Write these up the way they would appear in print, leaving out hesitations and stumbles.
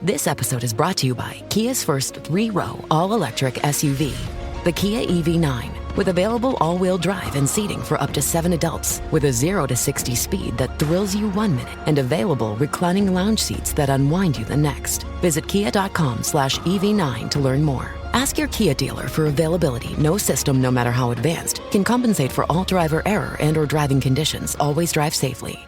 This episode is brought to you by Kia's first 3-row all-electric SUV, the Kia EV9, with available all-wheel drive and seating for up to 7 adults, with a 0 to 60 speed that thrills you 1 minute, and available reclining lounge seats that unwind you the next. Visit kia.com/EV9 to learn more. Ask your Kia dealer for availability. No system, no matter how advanced, can compensate for all driver error and or driving conditions. Always drive safely.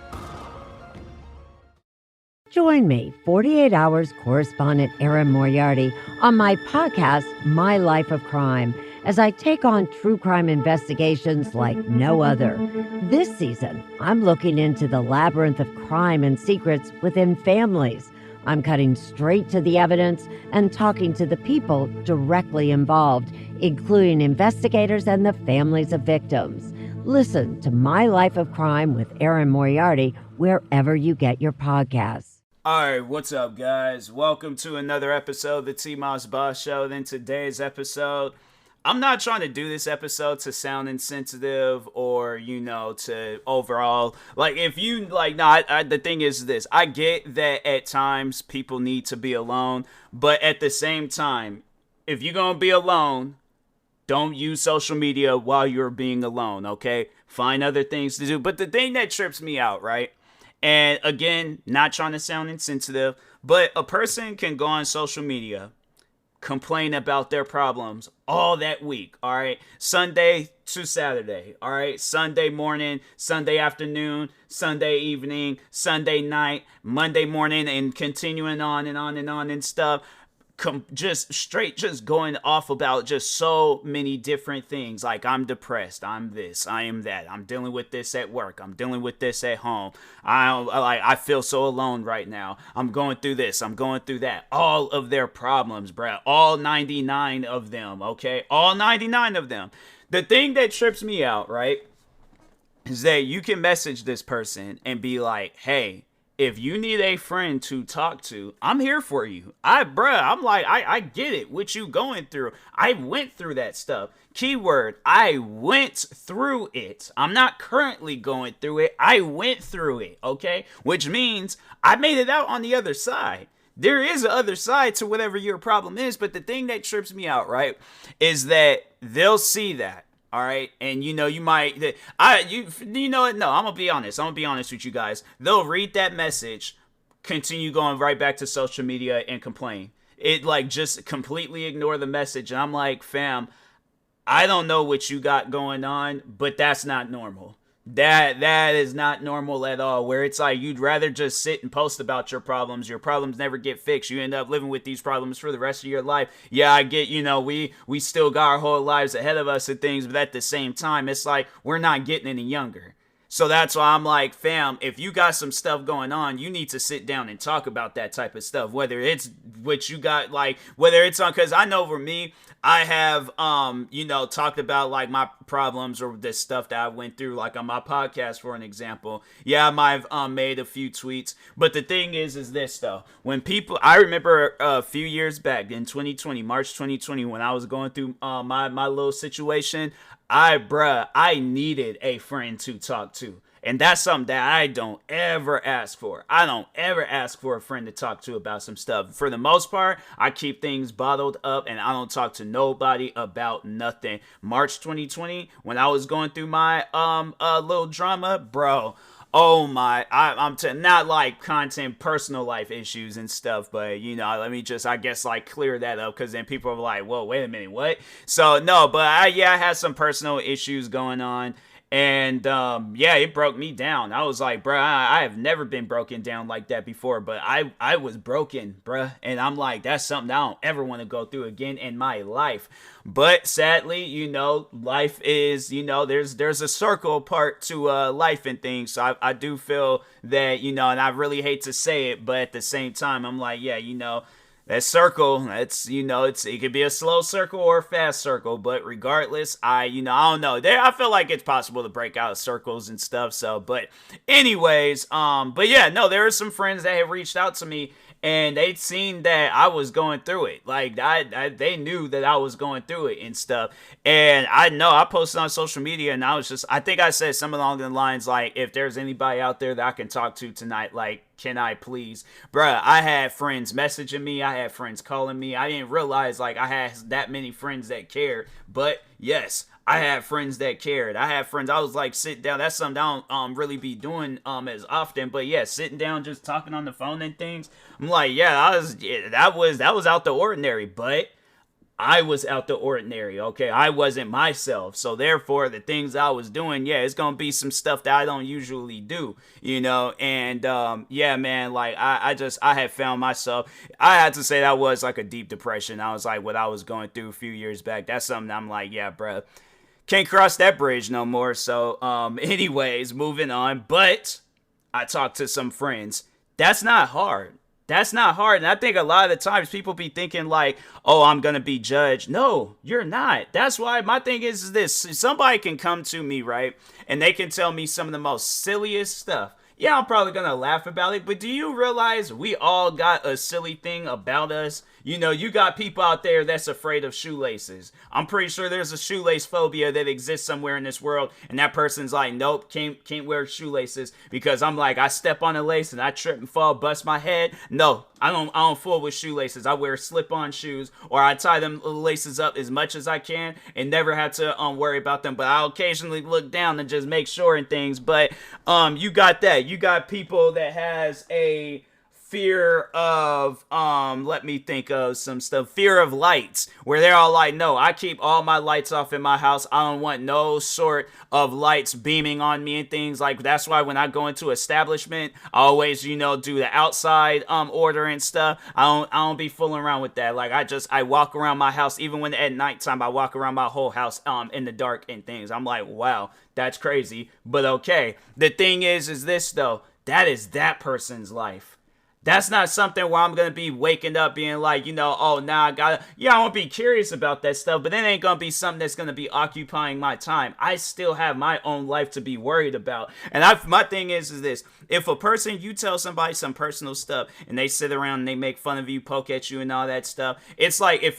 Join me, 48 Hours correspondent Erin Moriarty, on my podcast, My Life of Crime, as I take on true crime investigations like no other. This season, I'm looking into the labyrinth of crime and secrets within families. I'm cutting straight to the evidence and talking to the people directly involved, including investigators and the families of victims. Listen to My Life of Crime with Erin Moriarty wherever you get your podcasts. Alright, what's up, guys? Welcome to another episode of the TMossBoss Show. Then today's episode, I'm not trying to do this episode to sound insensitive or, to overall, the thing is this. I get that at times people need to be alone, but at the same time, if you're going to be alone, don't use social media while you're being alone, okay? Find other things to do. But the thing that trips me out, right? And again, not trying to sound insensitive, but a person can go on social media, complain about their problems all that week, all right? Sunday to Saturday, all right? Sunday morning, Sunday afternoon, Sunday evening, Sunday night, Monday morning, and continuing on and on and on and stuff. Just going off about just so many different things. Like, I'm depressed, I'm this, I am that, I'm dealing with this at work, I'm dealing with this at home, I feel so alone right now, I'm going through this, I'm going through that. All of their problems, bruh. All 99 of them, okay? All 99 of them. The thing that trips me out, right, is that you can message this person and be like, hey, if you need a friend to talk to, I'm here for you. I get it, what you going through. I went through that stuff. Keyword, I went through it. I'm not currently going through it. I went through it, okay? Which means I made it out on the other side. There is an other side to whatever your problem is, but the thing that trips me out, right, is that they'll see that. All right. And you might, no, I'm going to be honest. I'm going to be honest with you guys. They'll read that message, continue going right back to social media and complain. Just completely ignore the message. And I'm like, fam, I don't know what you got going on, but that's not normal. That is not normal at all, where it's like you'd rather just sit and post about your problems never get fixed, you end up living with these problems for the rest of your life. Yeah, I get, we still got our whole lives ahead of us and things, but at the same time, it's like we're not getting any younger. So that's why I'm like, fam, if you got some stuff going on, you need to sit down and talk about that type of stuff, whether it's what you got, whether it's on, because I know for me, I have, talked about, my problems or this stuff that I went through, on my podcast, for an example. Yeah, I might have made a few tweets, but the thing is this, though. When people, I remember a few years back in 2020, March 2020, when I was going through my little situation, I needed a friend to talk to. And that's something that I don't ever ask for. I don't ever ask for a friend to talk to about some stuff. For the most part, I keep things bottled up and I don't talk to nobody about nothing. March 2020, when I was going through my little drama, bro, oh my, I'm not content, personal life issues and stuff, but let me just, I guess, clear that up, because then people are like, whoa, wait a minute, what? So no, but I had some personal issues going on. And, it broke me down. I was like, bruh, I have never been broken down like that before, but I was broken, bruh. And I'm like, that's something I don't ever want to go through again in my life. But sadly, life is, there's a circle part to, life and things. So I do feel that, and I really hate to say it, but at the same time, I'm like, yeah, that circle, that's, it could be a slow circle or a fast circle, but regardless, I don't know. I feel like it's possible to break out of circles and stuff, so, but anyways, but yeah, no, there are some friends that have reached out to me, and they'd seen that I was going through it. They knew that I was going through it and stuff, and I know I posted on social media, and I think I said something along the lines, if there's anybody out there that I can talk to tonight, can I please? Bruh, I had friends messaging me. I had friends calling me. I didn't realize, like, I had that many friends that cared. But, yes, I had friends that cared. I had friends. I was like, sit down. That's something I don't really be doing as often. But yeah, sitting down, just talking on the phone and things. I'm like, that was out the ordinary. But I was out the ordinary, okay? I wasn't myself. So therefore, the things I was doing, yeah, it's gonna be some stuff that I don't usually do, you know? And yeah, man, like I had found myself, I had to say that was like a deep depression. I was like, what I was going through a few years back, that's something I'm like, yeah, bruh, can't cross that bridge no more. So anyways, moving on. But I talked to some friends. That's not hard. That's not hard. And I think a lot of the times people be thinking like, oh, I'm going to be judged. No, you're not. That's why my thing is this. Somebody can come to me, right? And they can tell me some of the most silliest stuff. Yeah, I'm probably going to laugh about it. But do you realize we all got a silly thing about us? You know, you got people out there that's afraid of shoelaces. I'm pretty sure there's a shoelace phobia that exists somewhere in this world. And that person's like, nope, can't wear shoelaces. Because I'm like, I step on a lace and I trip and fall, bust my head. No, I don't fool with shoelaces. I wear slip-on shoes, or I tie them laces up as much as I can and never have to worry about them. But I'll occasionally look down and just make sure and things. But you got that. You got people that has a fear of let me think of some stuff. Fear of lights, where they're all like, no, I keep all my lights off in my house. I don't want no sort of lights beaming on me and things. Like, that's why when I go into establishment, I always, you know, do the outside order and stuff. I don't be fooling around with that. Like, I walk around my house, even when at nighttime, I walk around my whole house in the dark and things. I'm like, wow, that's crazy. But okay, the thing is this though, that is that person's life. That's not something where I'm going to be waking up being like, you know, oh, now I won't be curious about that stuff, but it ain't going to be something that's going to be occupying my time. I still have my own life to be worried about. And my thing is this, if a person, you tell somebody some personal stuff and they sit around and they make fun of you, poke at you and all that stuff, it's like, if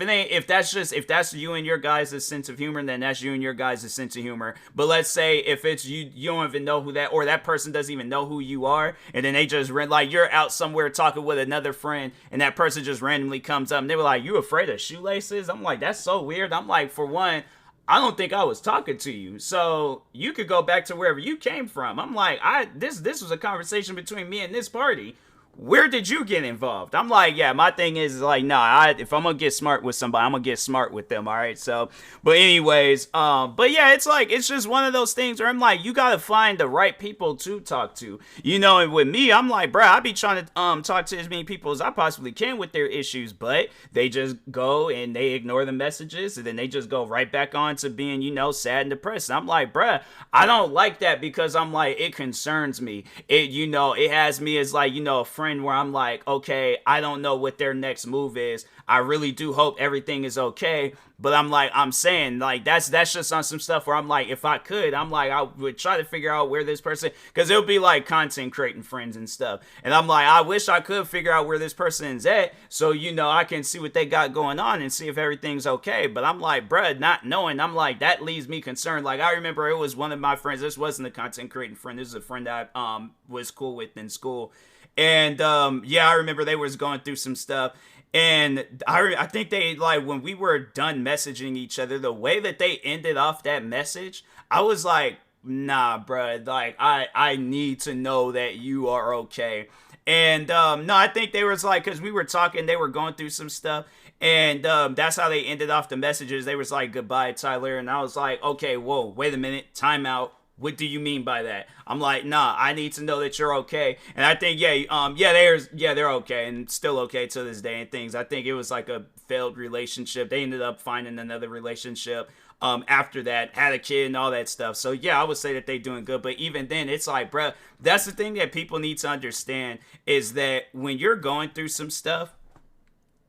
that's you and your guys' sense of humor, then that's you and your guys' sense of humor. But let's say if it's you don't even know who that, or that person doesn't even know who you are, and then they just like, you're out somewhere talking with another friend and that person just randomly comes up and they were like, you afraid of shoelaces? I'm like, that's so weird. I'm like, for one, I don't think I was talking to you, so you could go back to wherever you came from. I'm like, this was a conversation between me and this party. Where did you get involved? I'm like, yeah, my thing is like, nah, if I'm gonna get smart with somebody, I'm gonna get smart with them, all right? So, but anyways, but yeah, it's like, it's just one of those things where I'm like, you gotta find the right people to talk to, you know. And with me, I'm like, bro, I be trying to talk to as many people as I possibly can with their issues, but they just go and they ignore the messages, and then they just go right back on to being, you know, sad and depressed. And I'm like, bruh, I don't like that, because I'm like, it concerns me. It, you know, it has me as like, you know, a friend where I'm like, okay, I don't know what their next move is. I really do hope everything is okay. But I'm like, I'm saying, like, that's just on some stuff where I'm like, if I could, I'm like, I would try to figure out where this person, because it'll be like content creating friends and stuff. And I'm like, I wish I could figure out where this person's at, so, you know, I can see what they got going on and see if everything's okay. But I'm like, bruh, not knowing, I'm like, that leaves me concerned. Like, I remember it was one of my friends. This wasn't a content creating friend. This is a friend that I was cool with in school. And yeah, I remember they was going through some stuff. And I think they, like, when we were done messaging each other, the way that they ended off that message, I was like, nah, bruh, like, I need to know that you are okay. And no, I think they was like, because we were talking, they were going through some stuff. And that's how they ended off the messages. They was like, goodbye, Tyler. And I was like, okay, whoa, wait a minute, time out. What do you mean by that? I'm like, nah, I need to know that you're okay. And I think, they're okay and still okay to this day and things. I think it was like a failed relationship. They ended up finding another relationship after that, had a kid and all that stuff. So yeah, I would say that they're doing good. But even then, it's like, bruh, that's the thing that people need to understand, is that when you're going through some stuff,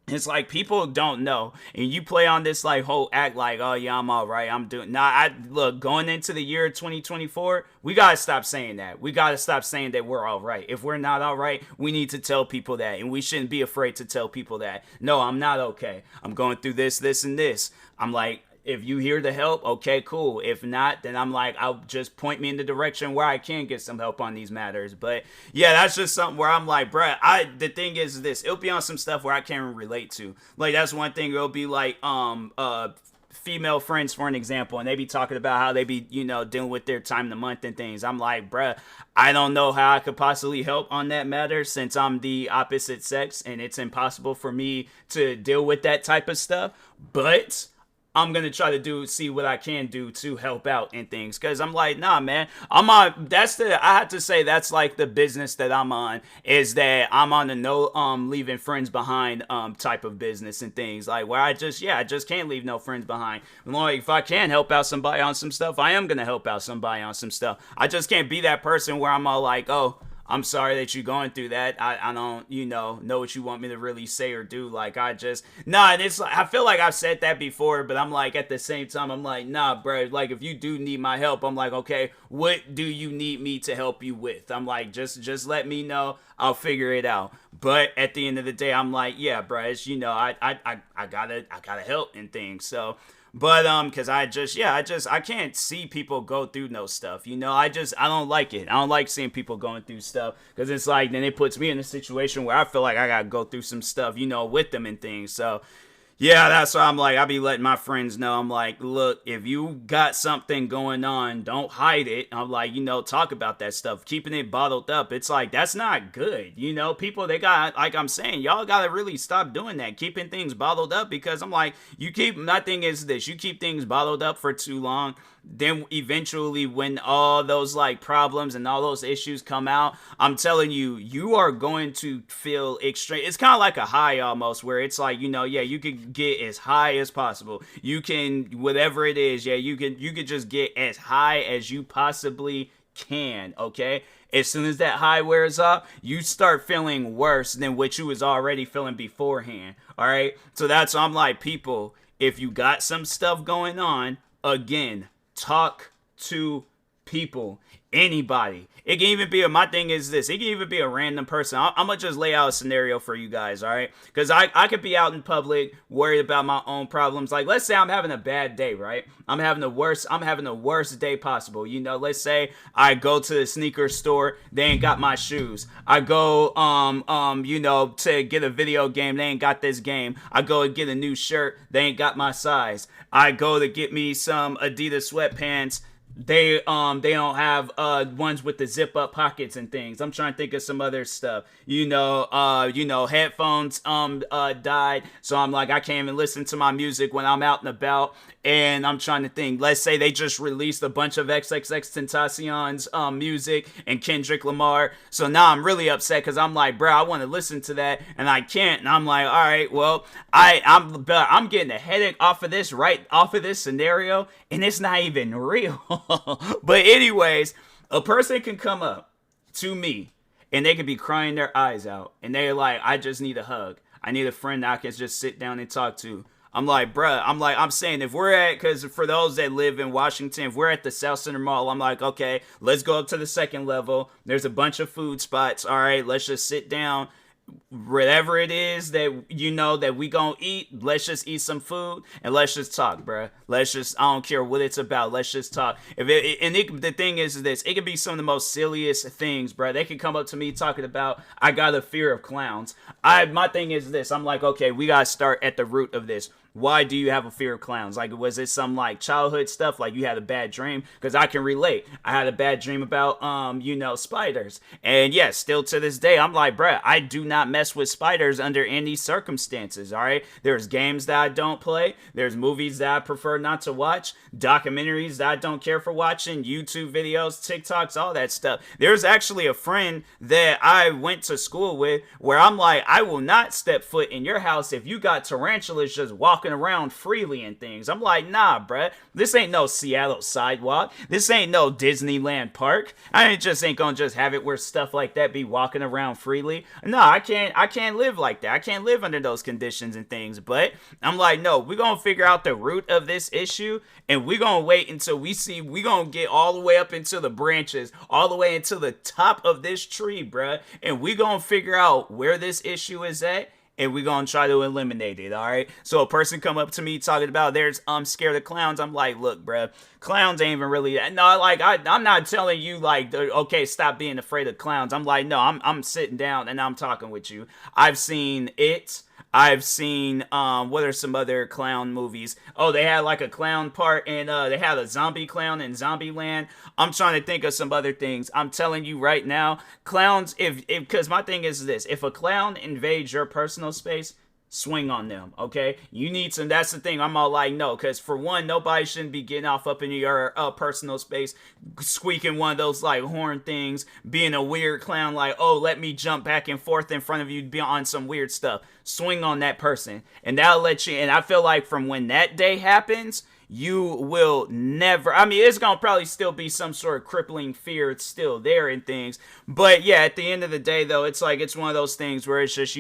it's like people don't know, and you play on this like whole act like, oh yeah, I'm all right, I'm doing. Nah, look, going into the year 2024, we gotta stop saying that. We gotta stop saying that we're all right. If we're not all right, we need to tell people that, and we shouldn't be afraid to tell people that. No, I'm not okay. I'm going through this, and this. I'm like, if you here to help, okay, cool. If not, then I'm like, I'll just point me in the direction where I can get some help on these matters. But yeah, that's just something where I'm like, bruh, the thing is this, it'll be on some stuff where I can't relate to. Like, that's one thing. It'll be like, female friends, for an example, and they be talking about how they be, dealing with their time of the month and things. I'm like, bruh, I don't know how I could possibly help on that matter since I'm the opposite sex and it's impossible for me to deal with that type of stuff. But I'm going to try to see what I can do to help out and things. Cause I'm like, nah, man, I have to say that's like the business that I'm on, is that I'm on the no, leaving friends behind, type of business and things, like where I just can't leave no friends behind. Like, if I can help out somebody on some stuff, I am going to help out somebody on some stuff. I just can't be that person where I'm all like, oh, I'm sorry that you're going through that. I don't, know what you want me to really say or do. Like, and it's like, I feel like I've said that before, but I'm like, at the same time, I'm like, nah, bro, like, if you do need my help, I'm like, okay, what do you need me to help you with? I'm like, just let me know. I'll figure it out. But at the end of the day, I'm like, yeah, bro, it's, I gotta help and things. So, but cause I can't see people go through no stuff. I don't like it. I don't like seeing people going through stuff, cause it's like, then it puts me in a situation where I feel like I gotta go through some stuff, with them and things. So yeah, that's why I'm like, I be letting my friends know. I'm like, look, if you got something going on, don't hide it. I'm like, talk about that stuff. Keeping it bottled up, it's like, that's not good. People, they got, like I'm saying, y'all got to really stop doing that. Keeping things bottled up, because I'm like, my thing is this, you keep things bottled up for too long, then eventually when all those like problems and all those issues come out, I'm telling you, you are going to feel extreme. It's kind of like a high almost, where it's like, you could get as high as possible. You can, whatever it is, you could just get as high as you possibly can, okay? As soon as that high wears off, you start feeling worse than what you was already feeling beforehand, all right? So that's why I'm like, people, if you got some stuff going on, again, talk to people, anybody. It can even be my thing is this, it can even be a random person. I'm gonna just lay out a scenario for you guys, all right? Because I could be out in public worried about my own problems. Like, let's say I'm having a bad day, right? I'm having the worst day possible. Let's say I go to the sneaker store, they ain't got my shoes. I go to get a video game, they ain't got this game. I go and get a new shirt, they ain't got my size. I go to get me some Adidas sweatpants, they don't have ones with the zip up pockets and things. I'm trying to think of some other stuff. Headphones died, so I'm like, I can't even listen to my music when I'm out and about. And I'm trying to think, let's say they just released a bunch of XXXTentacion's music and Kendrick Lamar. So now I'm really upset, because I'm like, bro, I want to listen to that and I can't. And I'm like, all right, well, I'm getting a headache off of this scenario, and it's not even real. But anyways, a person can come up to me and they could be crying their eyes out, and they're like, I just need a hug. I need a friend that I can just sit down and talk to. I'm like, bruh, I'm saying, if we're because for those that live in Washington, if we're at the South Center Mall, I'm like, okay, let's go up to the second level. There's a bunch of food spots. All right, let's just sit down. Whatever it is that that we gonna eat, let's just eat some food and let's just talk, bruh. I don't care what it's about, let's just talk. The thing is this, it could be some of the most silliest things, bruh. They could come up to me talking about, I got a fear of clowns. My thing is this, I'm like, okay, we gotta start at the root of this. Why do you have a fear of clowns? Like, was it some like childhood stuff? Like you had a bad dream? Because I can relate. I had a bad dream about, spiders. And yes, still to this day, I'm like, bruh, I do not mess with spiders under any circumstances, all right? There's games that I don't play. There's movies that I prefer not to watch. Documentaries that I don't care for watching. YouTube videos, TikToks, all that stuff. There's actually a friend that I went to school with where I'm like, I will not step foot in your house if you got tarantulas just walking around freely and things. I'm like, nah, bruh. This ain't no Seattle sidewalk. This ain't no Disneyland park. I ain't gonna just have it where stuff like that be walking around freely. No, I can't live like that. I can't live under those conditions and things. But I'm like, no, we're gonna figure out the root of this issue, and we're gonna wait until we're gonna get all the way up into the branches, all the way into the top of this tree, bruh, and we're gonna figure out where this issue is at. and we're gonna try to eliminate it. All right. So a person come up to me talking about I'm scared of clowns. I'm like, look, bruh, clowns ain't even really no. Like I'm not telling you like okay, stop being afraid of clowns. I'm like, no, I'm sitting down and I'm talking with you. I've seen it. I've seen what are some other clown movies? Oh, they had like a clown part, and they had a zombie clown in Zombieland. I'm trying to think of some other things. I'm telling you right now, clowns. If because my thing is this: if a clown invades your personal space, swing on them, okay? You need some. That's the thing. I'm all like, no, because for one, nobody shouldn't be getting off up in your personal space, squeaking one of those like horn things, being a weird clown, like, oh, let me jump back and forth in front of you, be on some weird stuff. Swing on that person, and that'll let you. And I feel like from when that day happens, you will never, I mean, it's gonna probably still be some sort of crippling fear. It's still there and things, but yeah, at the end of the day though, it's like, it's one of those things where it's just,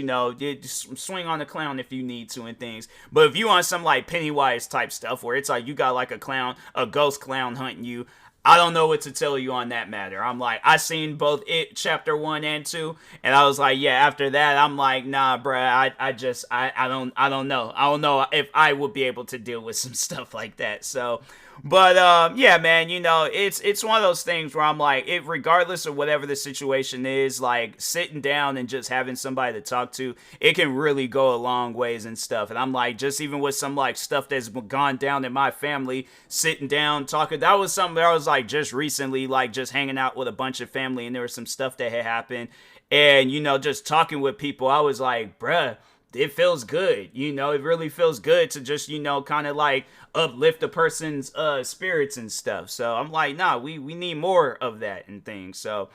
swing on the clown if you need to and things. But if you want some like Pennywise type stuff where it's like you got like a ghost clown hunting you, I don't know what to tell you on that matter. I'm like, I seen both It chapter 1 and 2, and I was like, yeah, after that, I'm like, nah, bruh, I don't know. I don't know if I would be able to deal with some stuff like that. So, but yeah, man, it's one of those things where I'm like, regardless of whatever the situation is, like sitting down and just having somebody to talk to, it can really go a long ways and stuff. And I'm like, just even with some like stuff that's gone down in my family, sitting down talking, that was something that I was like just recently, like just hanging out with a bunch of family, and there was some stuff that had happened, and just talking with people, I was like, bruh, it feels good. It really feels good to just, kind of like uplift a person's spirits and stuff. So I'm like, nah, we need more of that and things. So,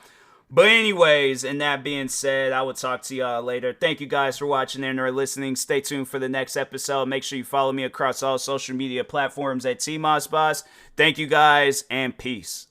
but anyways, and that being said, I will talk to y'all later. Thank you guys for watching and or listening. Stay tuned for the next episode. Make sure you follow me across all social media platforms at TMossBoss. Thank you guys, and peace.